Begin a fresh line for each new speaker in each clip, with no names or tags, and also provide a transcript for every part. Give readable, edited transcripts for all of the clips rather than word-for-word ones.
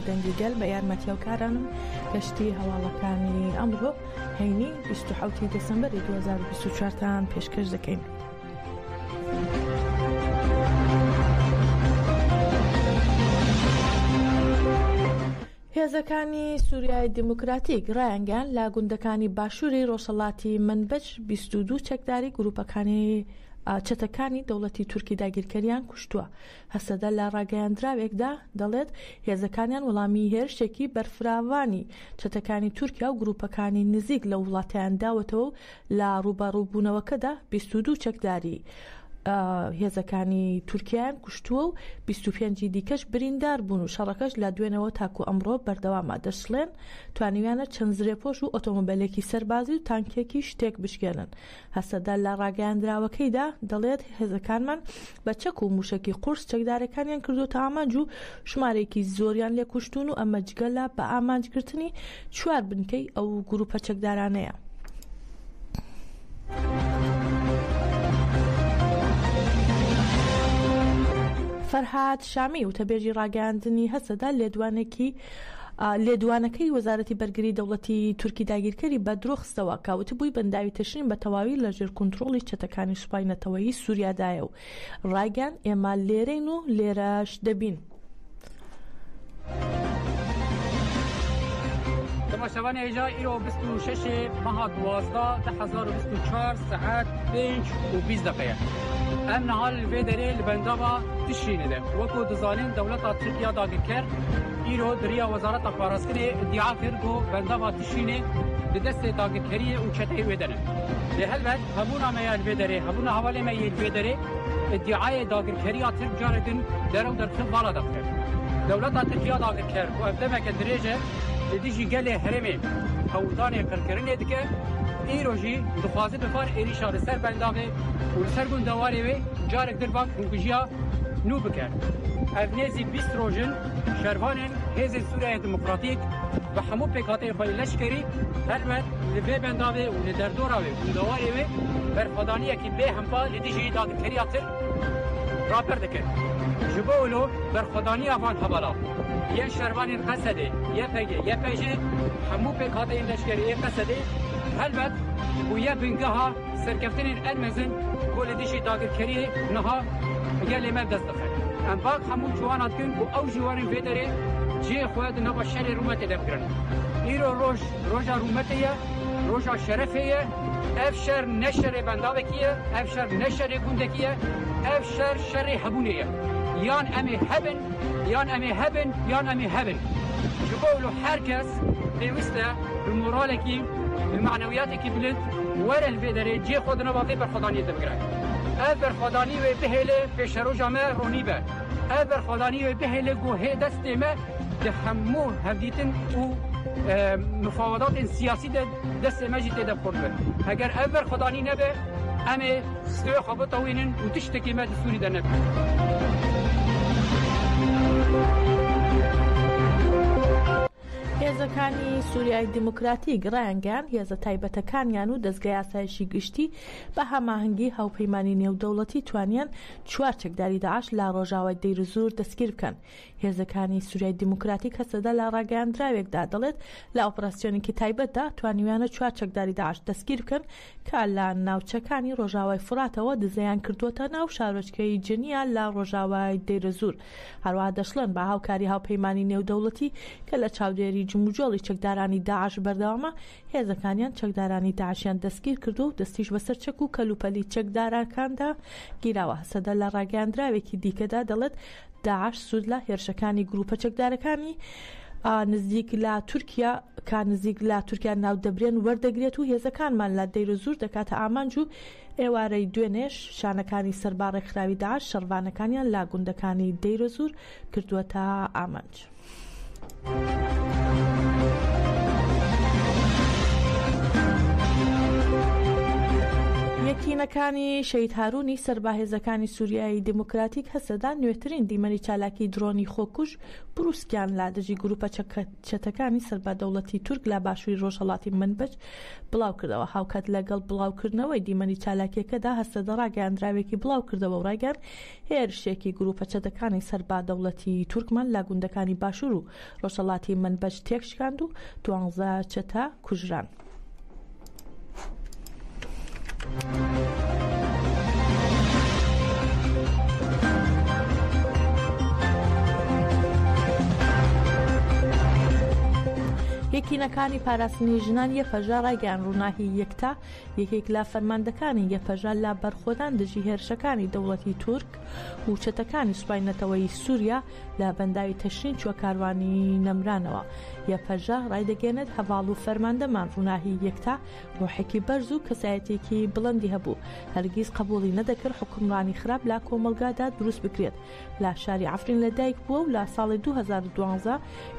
دەنگی گەل بە یارمەتیاوکارانم گەشتی هەواڵەکانی ئەمڕۆ هەینی 27 دەسەمبەری 2024 پێشکەش دەکەین. هێزەکانی سووریای دیموکراتیک ڕایانگەیان لە گوندەکانی باشووری ڕۆژهەڵاتی منبەج 22 چەکداری گروپەکانی چەتەکانی دەوڵەتی تورکی داگیرکەریان کوشتووە. هەسەدە لە ڕاگەیاندراوێکدا دەڵێت هێزەکانیان وەڵامی هێرشێکی بەرفراوانی چەتەکانی تورکیا و گروپەکانی نزیک لە وڵاتیان داوەتەوە و لە ڕوبەڕووبوونەوەکەدا 22 چەکداری هێزەکانی تورکیان کوشتووە و 25 دیکەش بریندار بوون و شەڕەکەش لە دوێنەوە تاکو ئەمڕۆ بەردەوامە. دەشڵێن توانیویانە چەند زرێپۆش و ئۆتۆمۆبیلێکی سەربازی و تانکێکی شتێک بشکێنن. هەسەدا لە ڕاگەیاندراوەکەیدا دەڵێت هێزەکانمان بە چەک و موشکی قورس چەکدارەکانیان کردوتە ئامانج و ژمارێکی زۆریان لێ کوشتون و ئەمە جگەلە بە ئامانجگرتنی 4 بنکەی ئەو گروپە چەکدارانەیە. فەرهاد شامی وتەبێژی ڕاگەاندنی هەسەدا لێدوانەکەی وەزارەتی بەرگری دەوڵەتی تورکی داگیرکەری بە درۆخستەوە کاوتبووی بەنداوی تەشرین بە تەواوی لە ژێر کۆنتڕۆڵی چەتەکانی سوپای نەتەوەیی سووریادایە و ڕایگەان ئێمە لێرەین و لێرەش دەبین.
تماشاوان ایجا ایرو 26 ماه 12 2024 ساعت 5 و 20 دقیقه ام نهال الفيدري البندابا تشينه ده وكو دزالين دولة تركيا داگرکر ایرو دریا وزارت پاراسکنی ادعا کرد و بندابا تشينه بدست داگرکری و چته ویدنه به هلبت همونا ما الفيدري همونا حواله ما الفيدري ادعای داگرکری ترک جاردن درو در خل بالا دکتر دولة تركيا داگرکر و ابدمک درجه دیجی گله هرمه هودانی کرکرینه دیگه ایروجی دخوازی بفار ایریشار سر بنداغه و سر گندواری وی جارک در بانک کنگجیا نو بکر. افنیزی 20 روزن شروانن هیز سوریه دموکراتیک و همو پیکاتی خواهی لشکری هرمت لبه بنداغه و لدردوراوی گندواری وی برخدانیه که به همپا لدیجی داگرکری اتر راپر دکر. جبولو برخدانی افان حبالا یه شروانی قصده یه پیجه همو پیکات این لشکری یه قصده هلبت و یه بنگه ها سرکفتن المزن گل دیشی داگرکری نها گلی مب دست دخل ام باق همو جوانات کن و او جوانین فیدره جه خواهد نبا شر رومت دبکرن ایرو روژا رومتیه روژا شرفیه افشر نشر بنداوکیه افشر نشر گوندکیه افشر شر حبونیه یان امی هبن یان امی هبن جبولو هرکس پیوسته بمورالکی بمعنویاتکی بلند ور الفیدره جه خود نباقی برخدانی دبگره اف برخدانی و بهله پیشرو جامعه رونی بر اف برخدانی و بهله گوه دست ما ده همو هفدیتن و مفاوضات سیاسی دست مجید ده خورد بر اگر اف برخدانی نبه امی سلوی خابط وینن و تشتکی ما دستوری ده نبه
هێزەکانی سووریای دیموکراتیک ڕایانگەیان هێزە تایبەتەکانیان و دەستگای ئاسایشی گشتی بە هەماهەنگی هاوپەیمانی نێودەوڵەتی توانیان 4 چەکداری داعش لە ڕۆژاوای دەیرزور دەستگیر بکەن. هێزەکانی سووریای دیموکراتیک هەسەدا لە ڕاگەیاندراوێکدا دەڵێت لە ئۆپراسیۆنێکی تایبەتدا توانیویانە 4 چەکداری داعش دەستگیر بکەن کە لە ناوچەکانی ڕۆژاوای فراتەوە دزەیان کردووەتە ناو شارۆچکەی جنیا لە ڕۆژاوای دەیرزور. هەروەها دەشڵێن بە هاوکاری هاوپەیمانی نێودەوڵەتی کە لە چاودێری جموجۆڵی چەکدارانی داعش بەردەوامە هێزەکانیان چەکدارانی داعشیان دەستگیر کردو و دەستیش بەسەر چەک و کەلوپەلی چەکدارەکاندا گیراوە. هەسەدا لە ڕاگەیاندراوێکی دیکەدا دەڵێت داعش سوود لە هێرشەکانی گروپە چەکدارەکانی نزیک لە تورکیا کە نزیک لە تورکیا ناو دەبرێن وەردەگرێت و هێزەکانمان لە دەیرزور دەکاتە ئامانج و ئێوارەی دوێنێش شانەکانی سەرباڕی خراوی داعش شەڕوانەکانیان لا گوندەکانی دەیرزور کردووەتە ئامانج. پێکینەکانی شەید هارونی سەرباهێزەکانی سووریایی دیموکراتیک هەسەدا نوێترین دیمەنی چالاکی درۆنی خۆکوژ بروسکیان لا دژی گروپە چەتەکانی سەربادەوڵەتی تورک لە باشووری ڕۆژهەڵاتی منبەج بڵاو کردەوە. هاوکات لەگەڵ بڵاوکردنەوەی دیمەنی چالاکیەکەدا هەسەدە ڕاگەیاندراوێکی بڵاو کردەوە و ڕاگەیان هێرشێکی گروپە چەتەکانی سەربادەوڵەتی تورکمان لا گوندەکانی باشوور و ڕۆژهەڵاتی منبەج تێکشکاند و 12 چەتە کوژران. یەکینەکانی پاراستنی ژنان یەفەژا ڕایگەیان ڕووناهی یەکتا یەکێک لە فەرماندەکانی یەفەژا لە بەرخۆدان دژی هێرشەکانی دەوڵەتی تورک و چەتەکانی سوپاینەتەوەی سووریا لە بەنداوی تەشرین چوە کاروانی نەمرانەوە. یەفەژا ڕایدەگەێنێت هەواڵ و فەرماندەمان ڕووناهی یەکتا ڕۆحێکی بەرز و کەسایەتێکی بڵندی هەبوو. هەرگیز قبوڵی نەدەکرد حکومڕانی خراپ لە کۆمەلگادا دروست بکرێت. لە شاری عەفرین لەدایک بووە و لە ساڵی 2012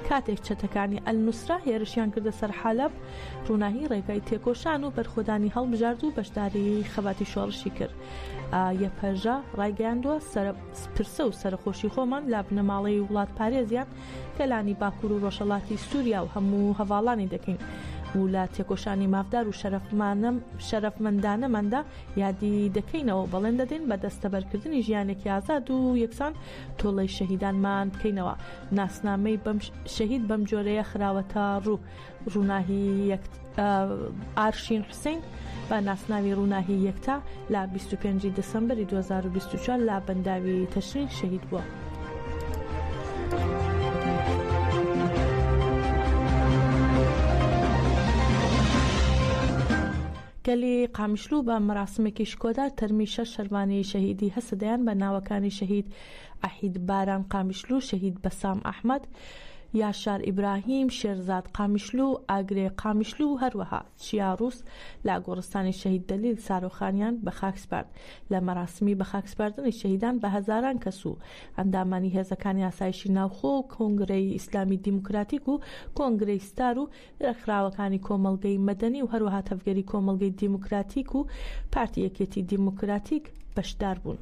کاتێک چەتەکانی ئەلنوسرا هێرشیان کردە سەر حەلەب ڕووناهی ڕێگای تێکۆشان و بەرخۆدانی هەڵبژارد و بەشداری خەباتی شۆڕشی کرد. یەپەژا ڕایگەیاندووە پرسە و سەرخۆشی خۆمان لە بنەماڵەی وڵات پارێزیان کەلانی باکوور و ڕۆژهەڵاتی سووریا و هەموو هەواڵانی دەکەین و لە تێکۆشانی مافدار و شەرەفمەندانەماندا یادی دەکەینەوە بەڵێن دەدەین بە دەستەبەرکردنی ژیانێکی ئازاد و یەکسان تۆڵەی شەهیدانمان بکەینەوە. ناسنامەی شەهید بەم جۆرەیە خراوەتە ڕووناهی ئارشین حوسێن بە ناسناوی ڕووناهی یەکتا لە 25 دەسەمبەری 2024 لە بەنداوی تەشرین شەهید بووە. گەلی قامیشلو بە مەراسمێکی شکۆدار تەرمی 6 شەروانی شەهیدی هەسەدەیان بە ناوەکانی شەهید ئەحید باران قامیشلو، شەهید بەسام ئەحمەد، یاشار ئیبراهیم، شێرزاد قامیشلو، ئاگرێ قامیشلو و هەروەها چیاڕووس لە گۆڕستانی شەهید دەلیل سارۆخانیان بە خاکسپارد. لە مەراسمی بە خاکسپاردنی شەهیدان بە هەزاران کەس و ئەندامانی هێزەکانی ئاسایشی ناوخۆ و کۆنگرەی ئیسلامی دیموکراتیک و کۆنگرەی ستار و دەرەخراوەکانی کۆمەڵگەی مەدەنی و هەروەها تەفگەری کۆمەڵگەی دیموکراتیک و پارتی یەکێتی دیموکراتیک بەشدار بوون.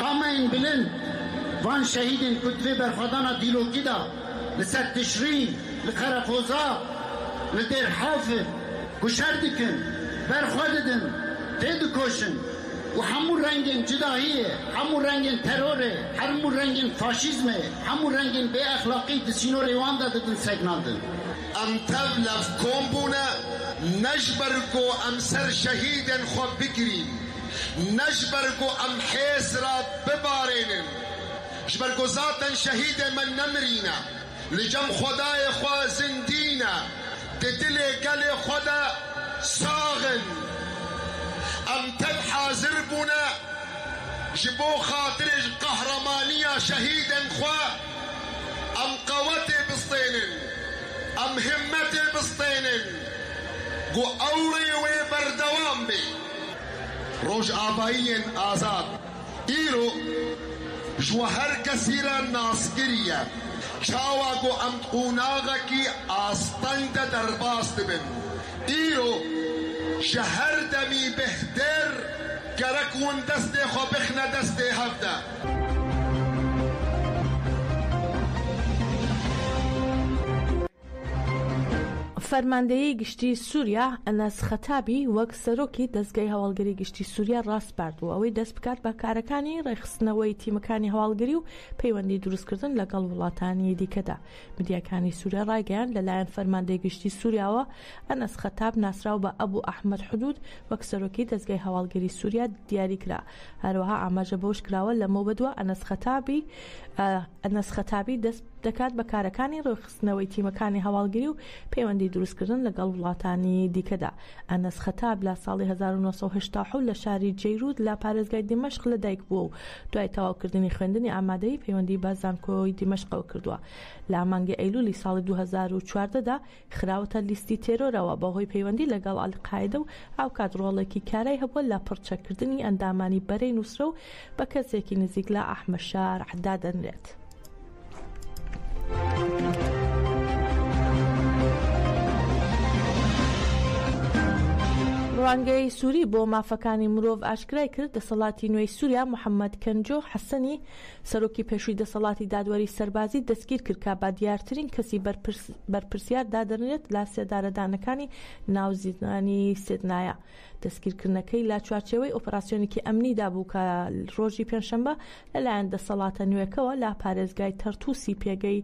قامين بلند وان شهيدين كتبه برخدانا ديلوكي دا لسد تشرين لخرفوزا لدير حافظ كشردكن برخددن تيدو كوشن وحمو رنگين جداهية حمو رنگين تروري حمو رنگين فاشيزمي حمو رنگين بي اخلاقي دسينو ريوان دا ددن سيگناندن
ام تبلف كومبونا نجبركو ام سر شهيدن خوب بگرين نجبرگو ام حیث را ببارینن جبرگو ذاتا شهید من نمرینا لجم خدای خوا زندینا دل گل خدا ساغن ام تب حاضر بونا جبو خاطر قهرمانیا شهیدا خوا ام قوت بسطینن ام همت بسطینن گو اوری و بردوام بی روش آبائیین آزاد ایرو جوهر کسیرا ناسگریه چاوا گو امتقوناغا کی آستند درباست بن ایرو شهر دمی بهتر کرکون دست خو بخنه دست هفته
فەرماندەیی گشتی سووریا ئەنەس خەتابی وەک سەرۆکی دەستگای هەواڵگەری گشتی سووریا ڕاستپاردبوو ئەوەی دەست بکات بە کارەکانی ڕێخستنەوەی تیمەکانی هەواڵگەری و پەیوەندی دروستکردن لەگەڵ وڵاتانی دیکەدا. میدیاکانی سووریا ڕایگەیان لەلایەن فەرماندەی گشتی سووریاوە ئەنەس خەتاب ناسراو بە ئەبوو ئەحمەد حودود وەک سەرۆکی دەستگای هەواڵگەری سووریا دیاری کرا. هەروەها ئاماژە بەوش کراوە لەمەوە بەدووە ئەنەس خەتابی دەست دەکات بە کارەکانی ڕێخستنەوەی تیمەکانی هەواڵگەری و پەیوەندی دروستکردن لەگەڵ وڵاتانی دیکەدا. ئەنەس خەتاب لە ساڵی 1970 لە شاری جەیرود لە پارێزگای دیمەشق لەدایک بووە و دوای تەواوکردنی خوێندنی ئامادەی پەیوەندی بە زانکۆی دیمەشقەوە کردووە. لە مانگی ئەیلولی ساڵی 2014دا خراوەتە لیستی تێرۆرەوە بەهۆی پەیوەندی لەگەڵ ئەلقاعیدە و ئەو کات ڕۆڵێکی کارای هەبووە لە پڕچەکردنی ئەندامانی بەرەی نووسرە و بە کەسێکی نزیک لە ئەحمەد شار عەداد دەنرێت. ڕوانگەی سووری بۆ مافەکانی مرۆڤ ئاشکرای کرد دەسەڵاتی نوێی سووریا محەممەد کەنجۆ حەسەنی سەرۆکی پێشووی دەسەڵاتی دادوەری سەربازی دەستگیر کرد کە با دیارترین کەسی بەرپرسیار دادەنرێت لا سێدارەدانەکانی ناوزیانی سێدنایە. دەستگیرکردنەکەی لا چوارچێوەی ئۆپراسیۆنێکی ئەمنیدا بوو کە ڕۆژی پێنجشەمبە لەلایەن دەسەڵاتە نوێکەوە لا پارێزگای تەرتووسی پێگەی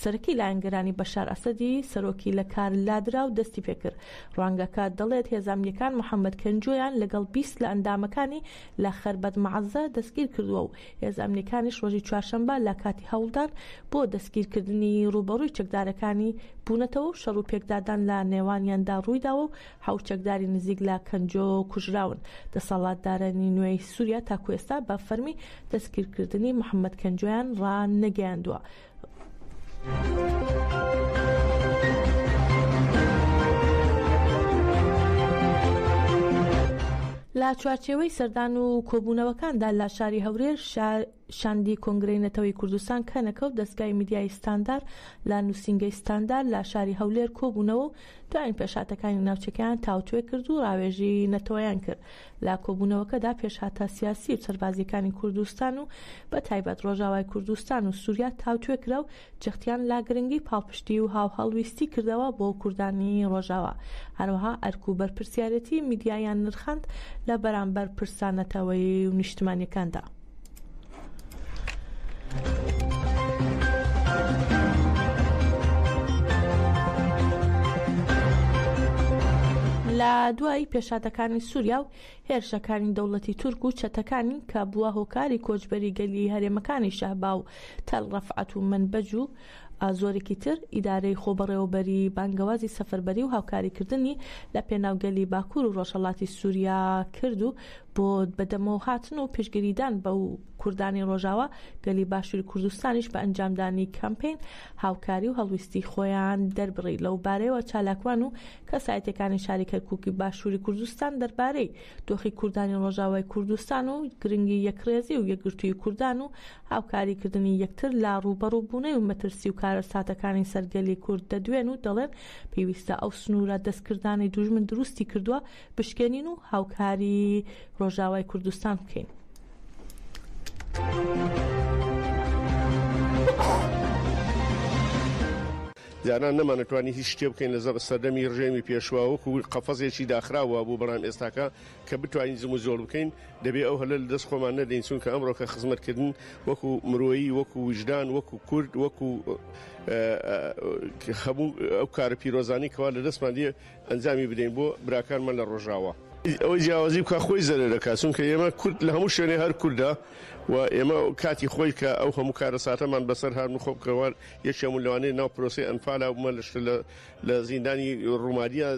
سەرەکی لایەنگەرانی بەشار ئەسەدی سەرۆکی لە کار لادرا و دەستی پێکرد. ڕوانگەکە دەڵێت هێزانیەکان محەممەد کەنجۆیان لەگەڵ 20 لە ئەندامەکانی لە خەربەت مەعەزە دەستگیر کردووە و هێزانیەکانیش ڕۆژی چوارشەمبە لە کاتی هەوڵدان بۆ دەستگیرکردنی ڕوبەڕووی چەکدارەکانی بوونەتەوە و شەڕ و پێکدادان لە نێوانیاندا ڕوویداوە و حەوت چەکداری نزیک لە کەنجۆ کوژراون. دەسەڵاتدارانی نوێی سووریا تاکو ئێستا بە فەرمی دەستگیرکردنی محەممەد کەنجۆیان ڕان نەگەیاندووە. لە چوارچێوەی سەردان و کۆبوونەوەکاندا لە شاری هەورێر شاندی کۆنگرەی نەتەوەی کوردستان کەنەکەوت دەستگای میدیای ستاندار لە نووسینگەی ستاندار لە شاری هەولێر کۆبوونەوە و دوایین پێشهاتەکانی ناوچەکەیان تاوتوێ کرد و ڕاوێژی نەتەوەیان کرد. لە کۆبوونەوەکەدا پێشهاتە سیاسی و سەربازیەکانی کوردستان و بە تایبەت ڕۆژاوای کوردستان و سووریا تاوتوێ کرا و جەختیان لا گرنگی پاڵپشتی و هاوهەڵویستی کردەوە بۆ کوردانی ڕۆژاوا. هەروەها ئەرک و بەرپرسیارەتی میدیایان نرخاند لە بەرامبەر پرسانەتەوەی و نیشتمانیەکاندا. لە دوای پێشاتەکانی سووریا و هێرشەکانی دەوڵەتی تورک و چەتەکانی کە بووە هۆکاری کۆچبەری گەلی هەرێمەکانی شەهبا و تەل ڕەفعەت و منبەج و زۆرێکی تر ئیدارەی خۆبەڕێوەبەری بانگەوازی سەفەربەری و هاوکاریکردنی لە پێناوگەلی باکوور و ڕۆژهەڵاتی سووریا کرد و بۆ بەدەمەوە هاتن و پێشگیریدان بە و کوردانی ڕۆژاوە گەلی باشووری کوردستانیش بە ئەنجامدانی کەمپین هاوکاری و هەڵویستی خۆیان دەربڕی لەو بارەیەوە چالاکوان و کەسایەتەکانی شاری کەرکووکی باشووری کوردستان دەربارەی دۆخی کوردانی ڕۆژاوای کوردستان و گرنگی یەکڕێزی و یەکگرتووی کوردان و هاوکاریکردنی یەکتر لا ڕوبەڕووبوونەی و مەترسی و کارەساتەکانی سەرگەلی کورد دەدوێن و دەڵێن پێویستە ئەو سنوورە دەستکردانی دوژمن دروستی کردووە بشکێنین و هاوکاری ڕۆژاوای کوردستان بکەین.
جاران نەمانەتوانی هیچ شتێ بکەین لە سەردەمی ڕژێمی پێشوا وەکو قەفەزێکی داخراوە بوو بەڵام ئێستاکە کە بتوانین زم و زۆر بکەین دەبێ ئەو هەلە لە دەست خۆمان نەدەین چونکە ئەمڕۆکە خزمەتکردن وەکو مرۆیی وەکو وجدان وەکو کورد وەکو هەموو ئەو کارە پیرۆزانی کەوا لە دەستمان دێ ئەنجامی بدەین بۆ براکانمان لە ڕۆژاوە. ئەوەی جیاوازی بکە خۆی زەرە دەکات چونکە ئێمە کورد لە هەموو شوێنێ هەر کووردە و ئێمە کاتی خۆی کە ئەو هەموو کارەساتەمان بەسەر هاتن خۆ بکەوە یەکێمون لەوانەیە ناو پرۆسی ئەنفالا بوومە لە زیندانی ڕوومادیە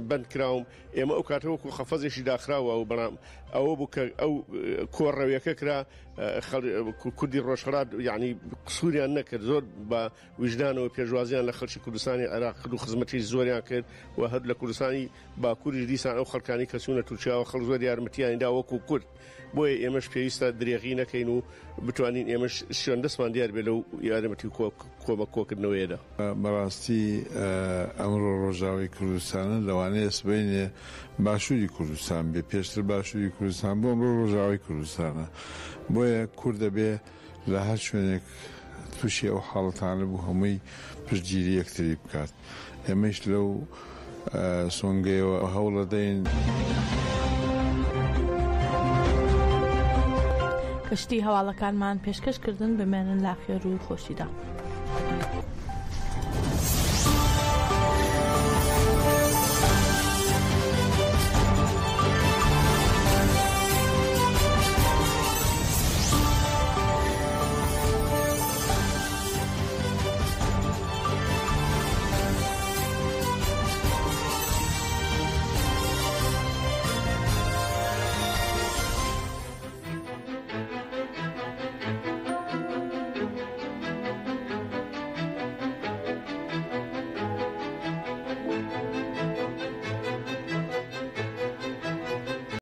بند کراوم ئێمە ئەو کاتەوە وەکو خەفەزێکی داخراوە و بەڵام ئەوە بوو کە ئەو کۆڕەویەکە کرا کوردی ڕۆژهەڵات یعنی قسووریان نەکرد زۆر بە وجدانەوە پێشوازیان لە خەڵکی کوردستانی عێراق کرد و خزمەتی زۆریان کرد و هەر لە کوردستانی باکووری دیسان ئەو خەڵکانی کەچوونە تورکیاوە خەڵک زۆر یارمەتیانیدا وەکو کورد بۆیە ئێمەش پێویستە درێغی نەکەین و بتوانین ئێمەش شوێن دەستمان دیار بێ لەو یارمەتی کۆمە کۆکردنەوەیەدا.
بەڕاستی ئەمڕۆ ڕۆژاوی کوردستانە لەوانەیە سبەینێ باشووری کوردستان بێ پێشتر باشووری کوردستان بۆ ئەمڕۆ ڕۆژاوی کوردستانە بۆیە کورد دەبێ لە هەر شوێنێک تووشی ئەو حاڵەتانە بوو هەمووی پشتگیری یەکتری بکات. ئێمەش لەو سۆنگەیەوە هەوڵە دەین
کەشتی هەواڵەکانمان پێشکەشکردن بمێنن لا خێر و خۆشیدا.